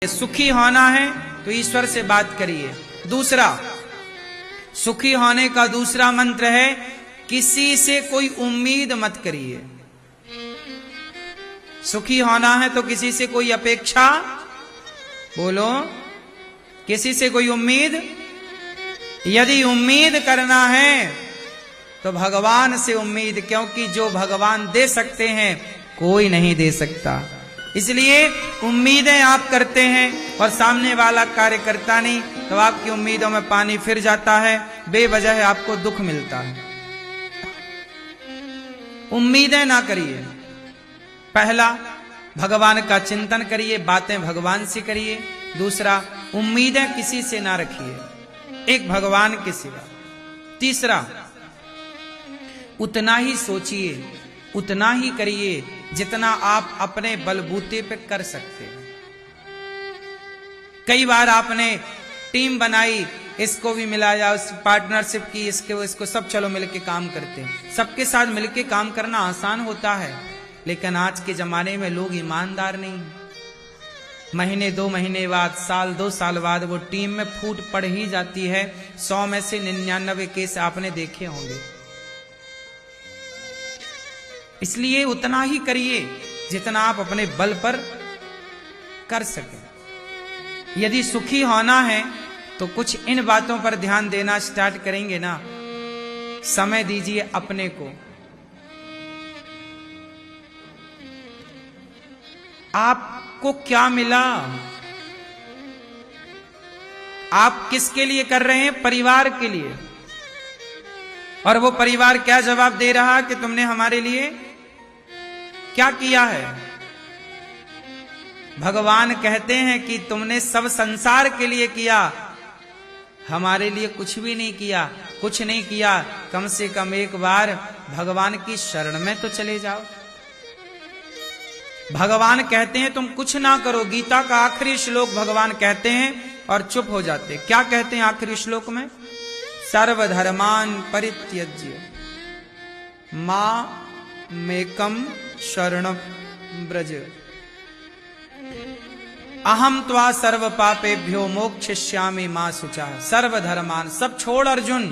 सुखी होना है तो ईश्वर से बात करिए। दूसरा, सुखी होने का दूसरा मंत्र है किसी से कोई उम्मीद मत करिए। सुखी होना है तो किसी से कोई अपेक्षा, बोलो, किसी से कोई उम्मीद, यदि उम्मीद करना है तो भगवान से उम्मीद, क्योंकि जो भगवान दे सकते हैं कोई नहीं दे सकता। इसलिए उम्मीदें आप करते हैं और सामने वाला कार्य करता नहीं, तो आपकी उम्मीदों में पानी फिर जाता है, बेवजह आपको दुख मिलता है। उम्मीदें ना करिए। पहला, भगवान का चिंतन करिए, बातें भगवान से करिए। दूसरा, उम्मीदें किसी से ना रखिए, एक भगवान के सिवा। तीसरा, उतना ही सोचिए, उतना ही करिए जितना आप अपने बलबूते पे कर सकते हैं। कई बार आपने टीम बनाई, इसको भी मिलाया, उस पार्टनरशिप की, इसको सब चलो मिलके काम करते हैं। सबके साथ मिलके काम करना आसान होता है, लेकिन आज के जमाने में लोग ईमानदार नहीं। महीने 2 महीने बाद, साल 2 साल बाद वो टीम में फूट पड़ ही जाती है। 100 में से 99 केस आपने देखे होंगे। इसलिए उतना ही करिए जितना आप अपने बल पर कर सकें। यदि सुखी होना है तो कुछ इन बातों पर ध्यान देना स्टार्ट करेंगे ना। समय दीजिए अपने को। आपको क्या मिला? आप किसके लिए कर रहे हैं? परिवार के लिए। और वो परिवार क्या जवाब दे रहा कि तुमने हमारे लिए क्या किया है? भगवान कहते हैं कि तुमने सब संसार के लिए किया, हमारे लिए कुछ भी नहीं किया। कुछ नहीं किया, कम से कम एक बार भगवान की शरण में तो चले जाओ। भगवान कहते हैं तुम कुछ ना करो। गीता का आखिरी श्लोक भगवान कहते हैं और चुप हो जाते। क्या कहते हैं आखिरी श्लोक में? सर्वधर्मान परित्यज्य मामेकं शरणं व्रज अहम त्वा सर्व पापेभ्यो मोक्षयिष्यामि मा शुचः। सर्वधर्मान, सब छोड़ अर्जुन,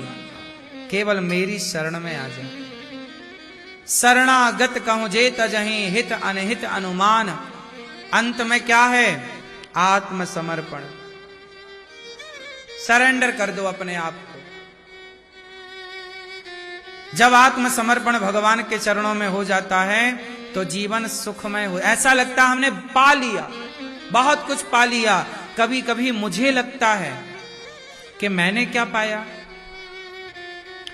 केवल मेरी शरण में आ जा। शरणागत कहूं जे तजहि हित अनहित अनुमान। अंत में क्या है? आत्मसमर्पण। सरेंडर कर दो अपने आप को। जब आत्मसमर्पण भगवान के चरणों में हो जाता है तो जीवन सुखमय हो। ऐसा लगता हमने पा लिया, बहुत कुछ पा लिया। कभी कभी मुझे लगता है कि मैंने क्या पाया।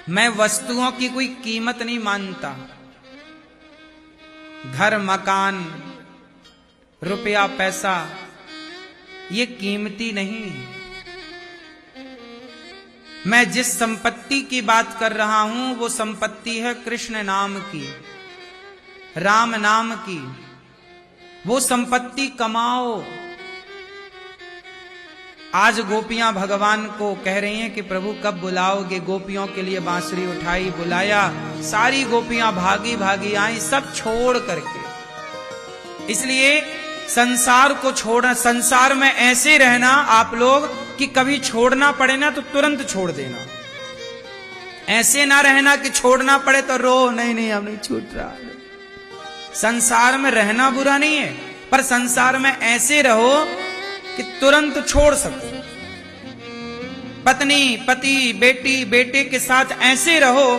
मैं वस्तुओं की कोई कीमत नहीं मानता। घर, मकान, रुपया, पैसा, ये कीमती नहीं। मैं जिस संपत्ति की बात कर रहा हूं वो संपत्ति है कृष्ण नाम की, राम नाम की। वो संपत्ति कमाओ। आज गोपियां भगवान को कह रही हैं कि प्रभु कब बुलाओगे? गोपियों के लिए बांसुरी उठाई, बुलाया, सारी गोपियां भागी भागी आई, सब छोड़ करके। इसलिए संसार को छोड़ना, संसार में ऐसे रहना आप लोग कि कभी छोड़ना पड़े ना तो तुरंत छोड़ देना। ऐसे ना रहना कि छोड़ना पड़े तो रो, नहीं नहीं हम नहीं छूट रहा। संसार में रहना बुरा नहीं है, पर संसार में ऐसे रहो कि तुरंत छोड़ सको। पत्नी, पति, बेटी, बेटे के साथ ऐसे रहो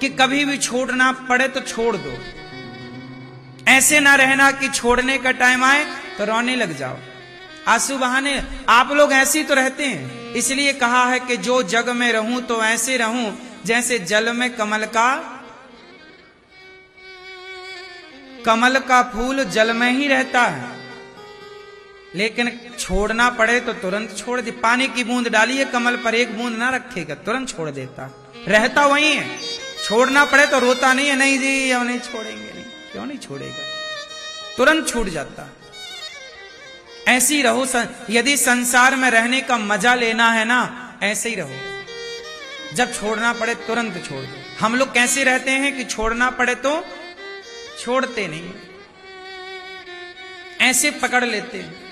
कि कभी भी छोड़ना पड़े तो छोड़ दो। ऐसे ना रहना कि छोड़ने का टाइम आए तो रोने लग जाओ, आंसू बहाने। आप लोग ऐसे ही तो रहते हैं। इसलिए कहा है कि जो जग में रहूं तो ऐसे रहूं जैसे जल में कमल का फूल जल में ही रहता है। लेकिन छोड़ना पड़े तो तुरंत छोड़ दे। पानी की बूंद डालिए कमल पर, एक बूंद ना रखेगा, तुरंत छोड़ देता, रहता वही है। छोड़ना पड़े तो रोता नहीं है, नहीं जी हम नहीं छोड़ेंगे। नहीं, क्यों नहीं छोड़ेगा? तुरंत छूट जाता। ऐसी रहो। यदि संसार में रहने का मजा लेना है ना, ऐसे ही रहो। जब छोड़ना पड़े तुरंत छोड़ दो। हम लोग कैसे रहते हैं कि छोड़ना पड़े तो छोड़ते नहीं, ऐसे पकड़ लेते हैं।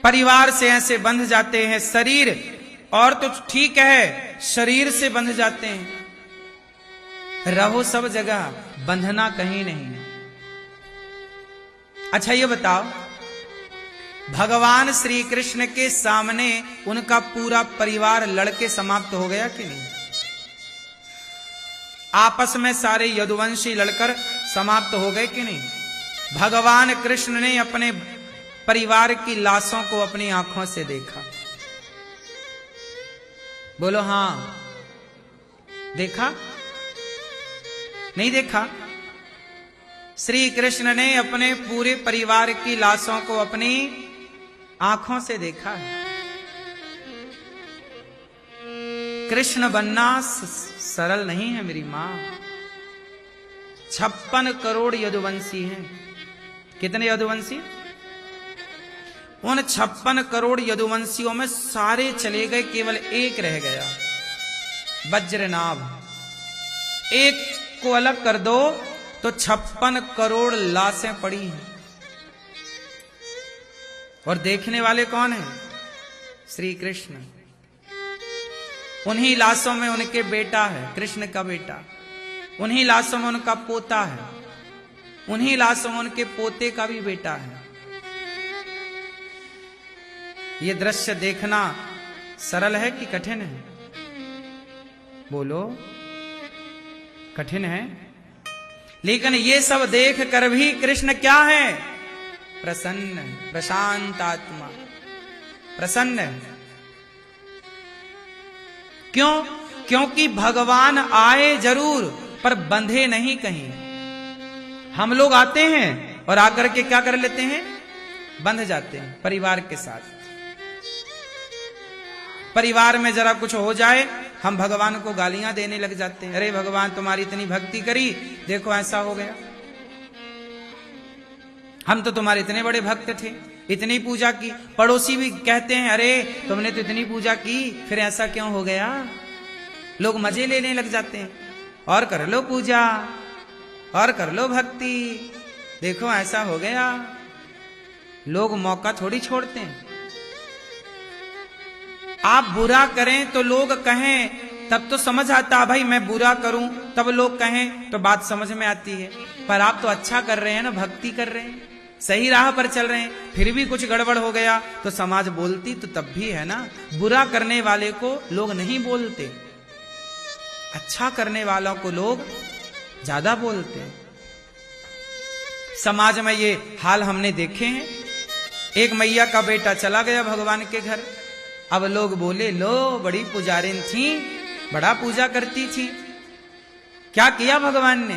परिवार से ऐसे बंध जाते हैं, शरीर और तो ठीक है, शरीर से बंध जाते हैं। रहो सब जगह, बंधना कहीं नहीं। अच्छा ये बताओ, भगवान श्री कृष्ण के सामने उनका पूरा परिवार लड़के समाप्त हो गया कि नहीं? आपस में सारे यदुवंशी लड़कर समाप्त हो गए कि नहीं? भगवान कृष्ण ने अपने परिवार की लाशों को अपनी आंखों से देखा। बोलो हां, देखा? नहीं देखा? श्री कृष्ण ने अपने पूरे परिवार की लाशों को अपनी आंखों से देखा है। कृष्ण बनना सरल नहीं है मेरी मां। 56 करोड़ यदुवंशी हैं। कितने यदुवंशी? उन 56 करोड़ यदुवंशियों में सारे चले गए, केवल एक रह गया, वज्रनाभ। एक को अलग कर दो तो 56 करोड़ लाशें पड़ी हैं। और देखने वाले कौन हैं? श्री कृष्ण। उन्हीं लाशों में उनके बेटा है, कृष्ण का बेटा। उन्हीं लाशों में उनका पोता है। उन्हीं लाशों में उनके पोते का भी बेटा है। ये दृश्य देखना सरल है कि कठिन है? बोलो, कठिन है। लेकिन ये सब देख कर भी कृष्ण क्या है? प्रसन्न, प्रशांत आत्मा, प्रसन्न है। क्यों? क्योंकि भगवान आए जरूर, पर बंधे नहीं कहीं। हम लोग आते हैं और आकर के क्या कर लेते हैं? बंध जाते हैं परिवार के साथ। परिवार में जरा कुछ हो जाए, हम भगवान को गालियां देने लग जाते हैं। अरे भगवान, तुम्हारी इतनी भक्ति करी, देखो ऐसा हो गया। हम तो तुम्हारे इतने बड़े भक्त थे, इतनी पूजा की। पड़ोसी भी कहते हैं, अरे तुमने तो इतनी पूजा की, फिर ऐसा क्यों हो गया? लोग मजे लेने लग जाते हैं। और कर लो पूजा, और कर लो भक्ति, देखो ऐसा हो गया। लोग मौका थोड़ी छोड़ते हैं। आप बुरा करें तो लोग कहें, तब तो समझ आता, भाई मैं बुरा करूं तब लोग कहें तो बात समझ में आती है। पर आप तो अच्छा कर रहे हैं ना, भक्ति कर रहे हैं, सही राह पर चल रहे हैं, फिर भी कुछ गड़बड़ हो गया तो समाज बोलती तो तब भी है ना। बुरा करने वाले को लोग नहीं बोलते, अच्छा करने वालों को लोग ज्यादा बोलते हैं। समाज में ये हाल हमने देखे हैं। एक मैया का बेटा चला गया भगवान के घर। अब लोग बोले, लो बड़ी पुजारिन थी, बड़ा पूजा करती थी, क्या किया भगवान ने?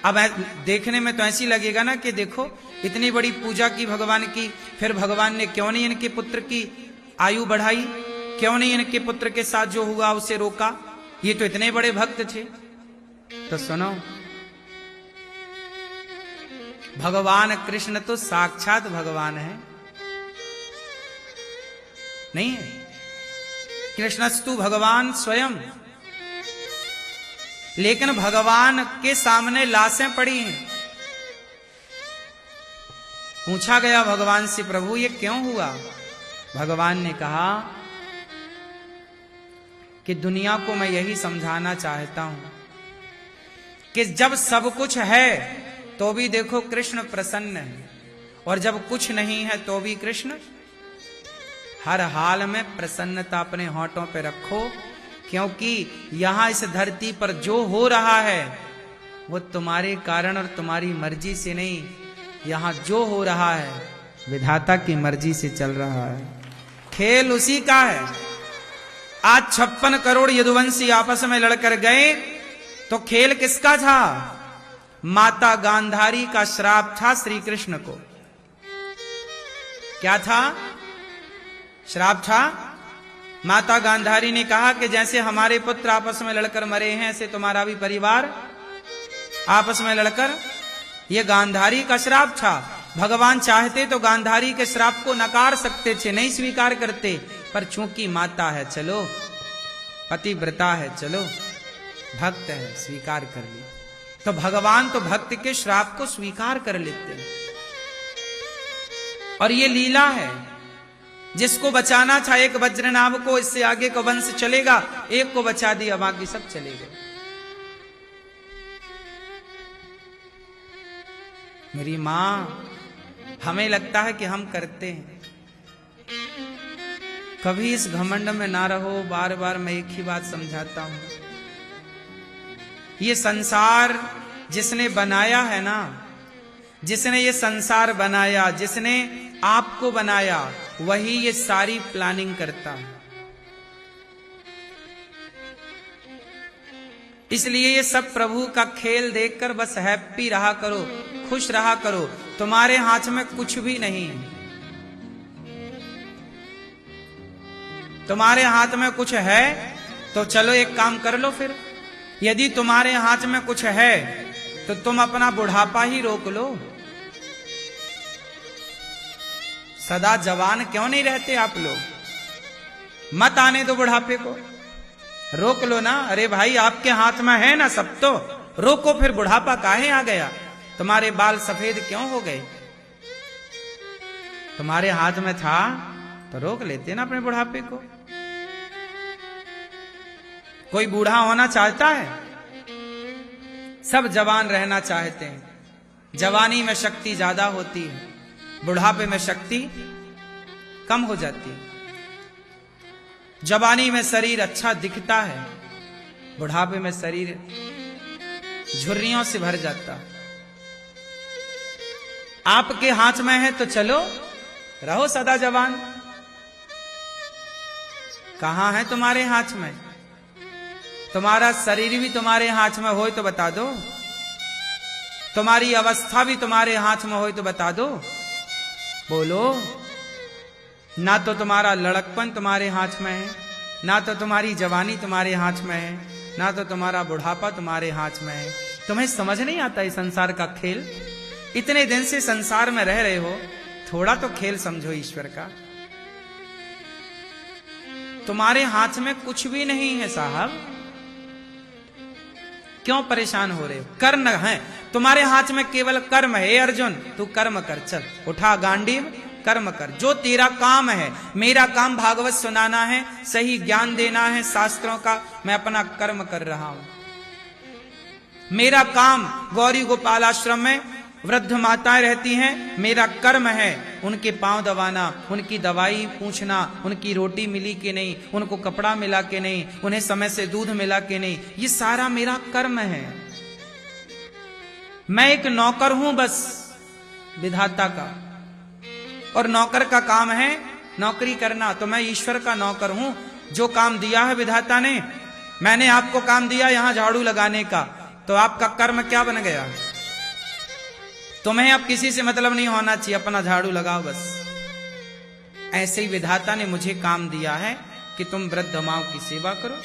अब देखने में तो ऐसी लगेगा ना कि देखो इतनी बड़ी पूजा की भगवान की, फिर भगवान ने क्यों नहीं इनके पुत्र की आयु बढ़ाई? क्यों नहीं इनके पुत्र के साथ जो हुआ उसे रोका? ये तो इतने बड़े भक्त थे। तो सुनो, भगवान कृष्ण तो साक्षात भगवान है, नहीं है? कृष्णस्तु भगवान स्वयं। लेकिन भगवान के सामने लाशें पड़ी हैं। पूछा गया भगवान से, प्रभु ये क्यों हुआ? भगवान ने कहा कि दुनिया को मैं यही समझाना चाहता हूं कि जब सब कुछ है तो भी देखो कृष्ण प्रसन्न है, और जब कुछ नहीं है तो भी कृष्ण। हर हाल में प्रसन्नता अपने होठों पे रखो, क्योंकि यहां इस धरती पर जो हो रहा है वो तुम्हारे कारण और तुम्हारी मर्जी से नहीं, यहां जो हो रहा है विधाता की मर्जी से चल रहा है। खेल उसी का है। आज 56 करोड़ यदुवंशी आपस में लड़कर गए तो खेल किसका था? माता गांधारी का श्राप था श्री कृष्ण को। क्या था? श्राप था। माता गांधारी ने कहा कि जैसे हमारे पुत्र आपस में लड़कर मरे हैं, ऐसे तुम्हारा भी परिवार आपस में लड़कर। यह गांधारी का श्राप था। भगवान चाहते तो गांधारी के श्राप को नकार सकते थे, नहीं स्वीकार करते, पर चूंकि माता है, चलो पतिव्रता है, चलो भक्त है, स्वीकार कर ली। तो भगवान तो भक्त के श्राप को स्वीकार कर लेते हैं। और ये लीला है। जिसको बचाना था एक वज्रनाभ को, इससे आगे का वंश चलेगा, एक को बचा दिया, बाकी सब चले गए। मेरी मां, हमें लगता है कि हम करते हैं, कभी इस घमंड में ना रहो। बार बार मैं एक ही बात समझाता हूं, ये संसार जिसने बनाया है ना, जिसने ये संसार बनाया, जिसने आपको बनाया, वही ये सारी प्लानिंग करता है। इसलिए ये सब प्रभु का खेल देखकर बस हैप्पी रहा करो, खुश रहा करो। तुम्हारे हाथ में कुछ भी नहीं है। तुम्हारे हाथ में कुछ है तो चलो एक काम कर लो फिर। यदि तुम्हारे हाथ में कुछ है तो तुम अपना बुढ़ापा ही रोक लो। सदा जवान क्यों नहीं रहते आप लोग? मत आने दो बुढ़ापे को, रोक लो ना। अरे भाई, आपके हाथ में है ना सब, तो रोको फिर। बुढ़ापा काहे आ गया? तुम्हारे बाल सफेद क्यों हो गए? तुम्हारे हाथ में था तो रोक लेते ना अपने बुढ़ापे को। कोई बूढ़ा होना चाहता है? सब जवान रहना चाहते हैं। जवानी में शक्ति ज्यादा होती है, बुढ़ापे में शक्ति कम हो जाती है। जवानी में शरीर अच्छा दिखता है, बुढ़ापे में शरीर झुर्रियों से भर जाता है। आपके हाथ में है तो चलो रहो सदा जवान। कहां है तुम्हारे हाथ में? तुम्हारा शरीर भी तुम्हारे हाथ में हो तो बता दो, तुम्हारी अवस्था भी तुम्हारे हाथ में हो तो बता दो। बोलो। ना तो तुम्हारा लड़कपन तुम्हारे हाथ में है, ना तो तुम्हारी जवानी तुम्हारे हाथ में है, ना तो तुम्हारा बुढ़ापा तुम्हारे हाथ में है। तुम्हें समझ नहीं आता इस संसार का खेल? इतने दिन से संसार में रह रहे हो, थोड़ा तो खेल समझो ईश्वर का। तुम्हारे हाथ में कुछ भी नहीं है साहब, क्यों परेशान हो रहे हो? कर्म है तुम्हारे हाथ में, केवल कर्म है। अर्जुन, तू कर्म कर, चल उठा गांडीव, कर्म कर। जो तेरा काम है, मेरा काम भागवत सुनाना है, सही ज्ञान देना है शास्त्रों का, मैं अपना कर्म कर रहा हूं। मेरा काम गौरी गोपाल आश्रम में वृद्ध माताएं रहती हैं, मेरा कर्म है उनके पांव दबाना, उनकी दवाई पूछना, उनकी रोटी मिली कि नहीं, उनको कपड़ा मिला कि नहीं, उन्हें समय से दूध मिला कि नहीं, ये सारा मेरा कर्म है। मैं एक नौकर हूं बस विधाता का, और नौकर का काम है नौकरी करना। तो मैं ईश्वर का नौकर हूं। जो काम दिया है विधाता ने, मैंने आपको काम दिया यहां झाड़ू लगाने का, तो आपका कर्म क्या बन गया? तुम्हें अब किसी से मतलब नहीं होना चाहिए, अपना झाड़ू लगाओ बस। ऐसे ही विधाता ने मुझे काम दिया है कि तुम वृद्ध माओ की सेवा करो,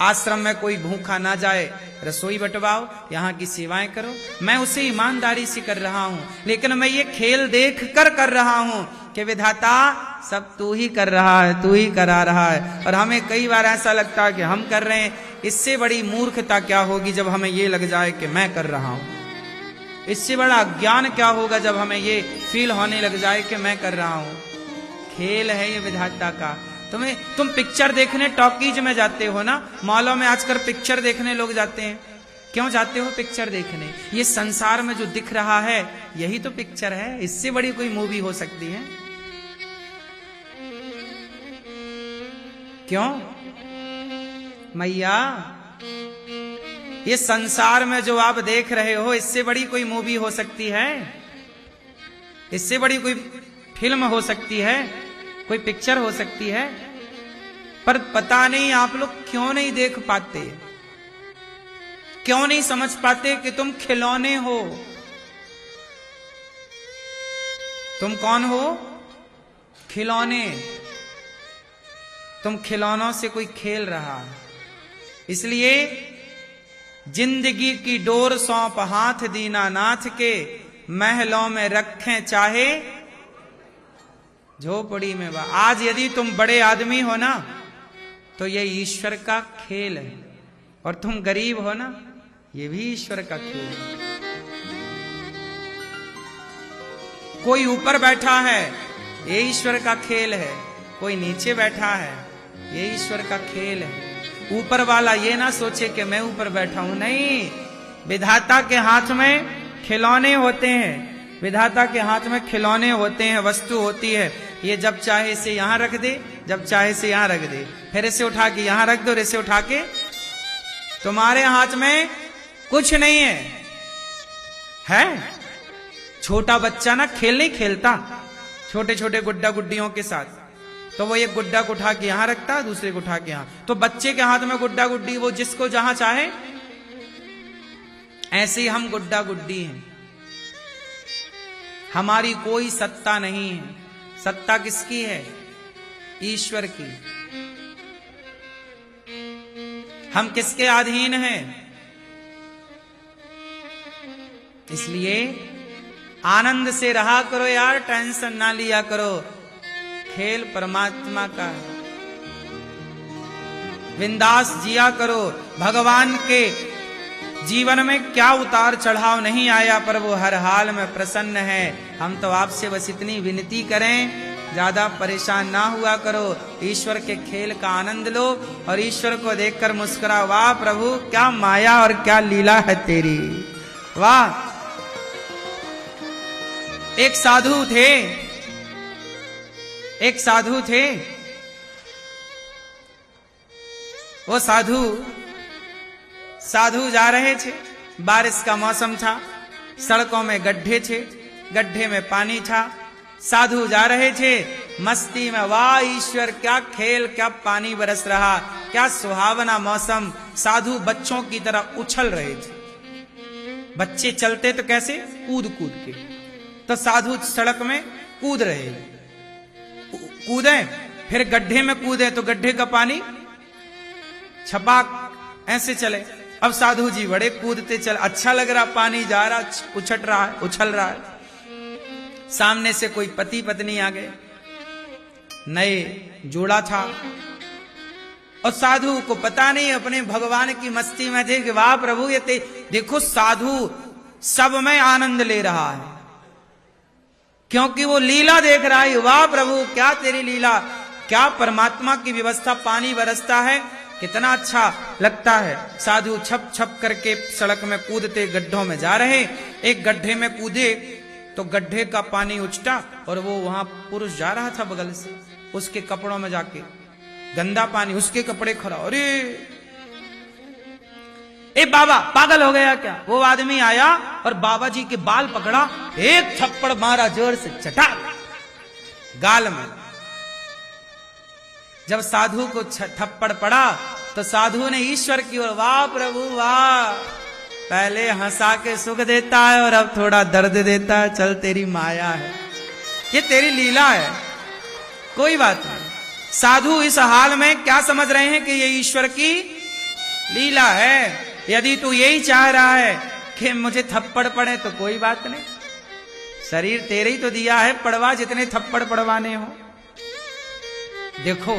आश्रम में कोई भूखा ना जाए, रसोई बंटवाओ, यहाँ की सेवाएं करो। मैं उसे ईमानदारी से कर रहा हूं, लेकिन मैं ये खेल देख कर रहा हूं कि विधाता सब तू ही कर रहा है, तू ही करा रहा है। और हमें कई बार ऐसा लगता है कि हम कर रहे हैं। इससे बड़ी मूर्खता क्या होगी जब हमें ये लग जाए कि मैं कर रहा हूं। इससे बड़ा ज्ञान क्या होगा जब हमें ये फील होने लग जाए कि मैं कर रहा हूं। खेल है ये विधाता का। तुम पिक्चर देखने टॉकीज में जाते हो ना, मॉलों में आजकल पिक्चर देखने लोग जाते हैं। क्यों जाते हो पिक्चर देखने? ये संसार में जो दिख रहा है यही तो पिक्चर है। इससे बड़ी कोई मूवी हो सकती है? क्यों मैया? ये संसार में जो आप देख रहे हो, इससे बड़ी कोई मूवी हो सकती है? इससे बड़ी कोई फिल्म हो सकती है? कोई पिक्चर हो सकती है? पर पता नहीं आप लोग क्यों नहीं देख पाते, क्यों नहीं समझ पाते कि तुम खिलौने हो। तुम कौन हो? खिलौने। तुम खिलौनों से कोई खेल रहा है। इसलिए जिंदगी की डोर सौंप हाथ दीनानाथ के, महलों में रखें चाहे झोपड़ी में। आज यदि तुम बड़े आदमी हो ना तो ये ईश्वर का खेल है, और तुम गरीब हो ना, ये भी ईश्वर का खेल है। कोई ऊपर बैठा है ये ईश्वर का खेल है। कोई नीचे बैठा है, ये ईश्वर का खेल है। ऊपर वाला ये ना सोचे कि मैं ऊपर बैठा हूं, नहीं। विधाता के हाथ में खिलौने होते हैं, विधाता के हाथ में खिलौने होते हैं, वस्तु होती है। ये जब चाहे इसे यहां रख दे, जब चाहे इसे यहां रख दे, फिर इसे उठा के यहां रख दो, और इसे उठा के। तुम्हारे हाथ में कुछ नहीं है। छोटा बच्चा ना खेल नहीं खेलता छोटे छोटे गुड्डा गुड्डियों के साथ, तो वो एक गुड्डा को उठा के यहां रखता है, दूसरे को उठा के यहां। तो बच्चे के हाथ में गुड्डा गुड्डी, वो जिसको जहां चाहे। ऐसे ही हम गुड्डा गुड्डी हैं, हमारी कोई सत्ता नहीं है। सत्ता किसकी है? ईश्वर की। हम किसके अधीन हैं? इसलिए आनंद से रहा करो यार, टेंशन ना लिया करो। खेल परमात्मा का है, बिंदास जिया करो। भगवान के जीवन में क्या उतार चढ़ाव नहीं आया, पर वो हर हाल में प्रसन्न है। हम तो आपसे बस इतनी विनती करें, ज्यादा परेशान ना हुआ करो। ईश्वर के खेल का आनंद लो और ईश्वर को देखकर मुस्कुराओ। वाह प्रभु, क्या माया और क्या लीला है तेरी, वाह। एक साधु थे, एक साधु थे। वो साधु जा रहे थे, बारिश का मौसम था, सड़कों में गड्ढे थे, गड्ढे में पानी था। साधु जा रहे थे मस्ती में, वाह ईश्वर क्या खेल, क्या पानी बरस रहा, क्या सुहावना मौसम। साधु बच्चों की तरह उछल रहे थे। बच्चे चलते तो कैसे, कूद कूद के, तो साधु सड़क में कूद रहे, कूदे फिर गड्ढे में कूदे तो गड्ढे का पानी छपाक ऐसे चले। अब साधु जी बड़े कूदते चल, अच्छा लग रहा, पानी जा रहा, उछट रहा है, उछल रहा है। सामने से कोई पति पत्नी आ गए, नए जोड़ा था, और साधु को पता नहीं, अपने भगवान की मस्ती में थे कि वाह प्रभु, ये देखो साधु सब में आनंद ले रहा है, क्योंकि वो लीला देख रहा है। वाह प्रभु, क्या तेरी लीला, क्या परमात्मा की व्यवस्था, पानी बरसता है, कितना अच्छा लगता है। साधु छप छप करके सड़क में कूदते गड्ढों में जा रहे। एक गड्ढे में कूदे तो गड्ढे का पानी उछटा, और वो वहां पुरुष जा रहा था बगल से, उसके कपड़ों में जाके गंदा पानी, उसके कपड़े खड़ा। अरे ए बाबा, पागल हो गया क्या? वो आदमी आया और बाबा जी के बाल पकड़ा, एक थप्पड़ मारा जोर से, चटा गाल में। जब साधु को थप्पड़ पड़ा तो साधु ने ईश्वर की ओर, वाह प्रभु वाह, पहले हंसा के सुख देता है और अब थोड़ा दर्द देता है, चल तेरी माया है, ये तेरी लीला है, कोई बात नहीं। साधु इस हाल में क्या समझ रहे हैं कि ये ईश्वर की लीला है। यदि तू यही चाह रहा है कि मुझे थप्पड़ पड़े तो कोई बात नहीं, शरीर तेरे ही तो दिया है, पड़वा जितने थप्पड़ पड़वाने हो। देखो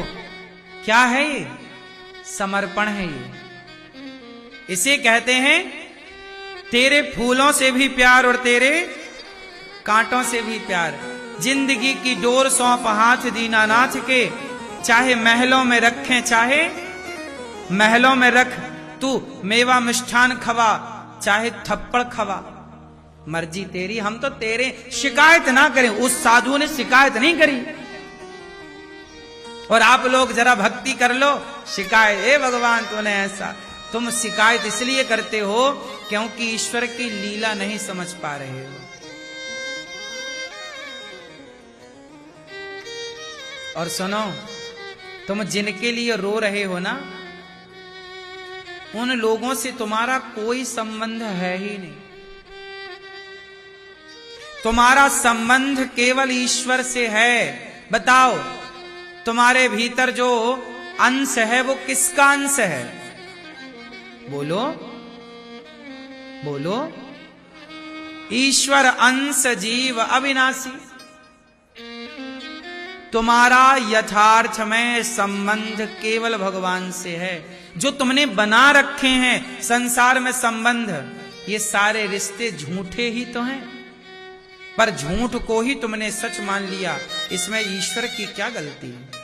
क्या है ये, समर्पण है ये। इसे कहते हैं तेरे फूलों से भी प्यार और तेरे कांटों से भी प्यार। जिंदगी की डोर सौंप हाथ दीनानाथ के, चाहे महलों में रखें, चाहे महलों में रख, तू मेवा मिष्ठान खवा, चाहे थप्पड़ खवा, मर्जी तेरी, हम तो तेरे। शिकायत ना करें, उस साधु ने शिकायत नहीं करी। और आप लोग जरा भक्ति कर लो, शिकायत, हे भगवान तूने ऐसा, तुम शिकायत इसलिए करते हो क्योंकि ईश्वर की लीला नहीं समझ पा रहे हो। और सुनो, तुम जिनके लिए रो रहे हो ना, उन लोगों से तुम्हारा कोई संबंध है ही नहीं। तुम्हारा संबंध केवल ईश्वर से है। बताओ, तुम्हारे भीतर जो अंश है वो किसका अंश है? बोलो बोलो। ईश्वर अंश जीव अविनाशी। तुम्हारा यथार्थ में संबंध केवल भगवान से है। जो तुमने बना रखे हैं संसार में संबंध, ये सारे रिश्ते झूठे ही तो हैं। पर झूठ को ही तुमने सच मान लिया, इसमें ईश्वर की क्या गलती है?